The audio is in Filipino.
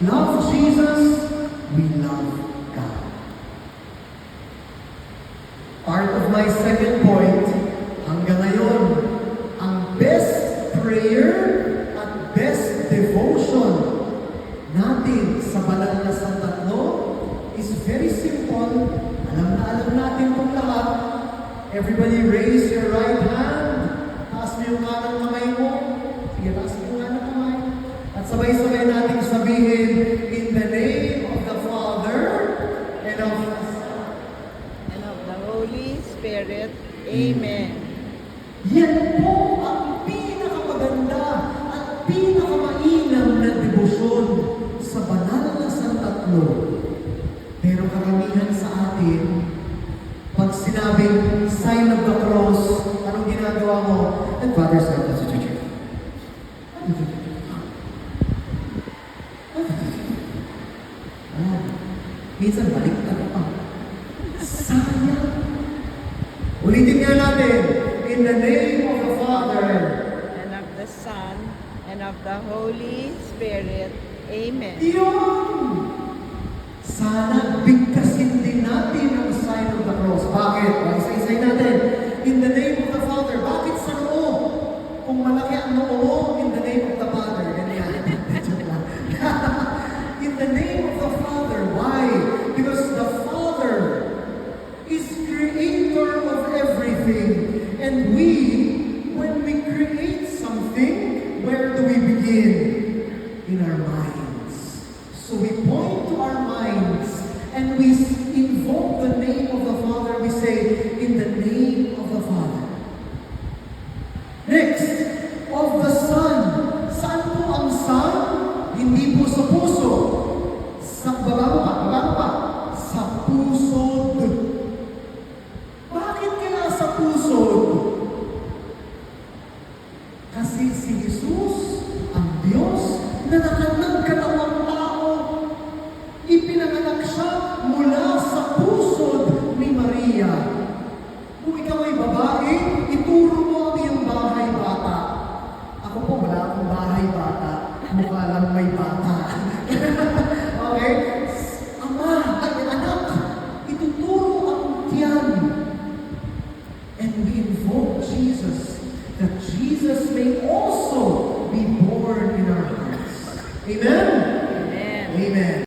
love Jesus, we love God. Part of my second point, hanggang ngayon, ang best prayer at best devotion natin sa banal na Santatlo is very simple. Alam natin kung lahat. Everybody raise your right hand. Taas mo yung kanang kamay mo. Sige, taas mo yung kanang kamay. At sabay-sabay natin sabihin, in the name of the Father, and of the Son, and of the Holy Spirit. Amen. yan po ang pinakamaganda at pinakamainam na debosyon sa banal na Santatlo. Pero karamihan sa atin, pag sinabing sign of the cross, anong ginagawa mo? And Father said, that's a church. Minsan baliktad pa. Sayang. Ulitin nga natin. In the name of the Father, And of the Son, and of the Holy Spirit. Amen. Yun! Sana bigkasin din natin ang sign of the cross. Bakit? Isa-isay natin. In the name of the Father. Bakit sa noo? Kung malaki ang noo mo, in the name of the Father. Ganyan. Joke lang. In the name of the Father. Why? Because the Father is creator of everything. And we, when we create something, where do we begin? In our minds. So we point to our minds and we invoke the name of the Father. We say,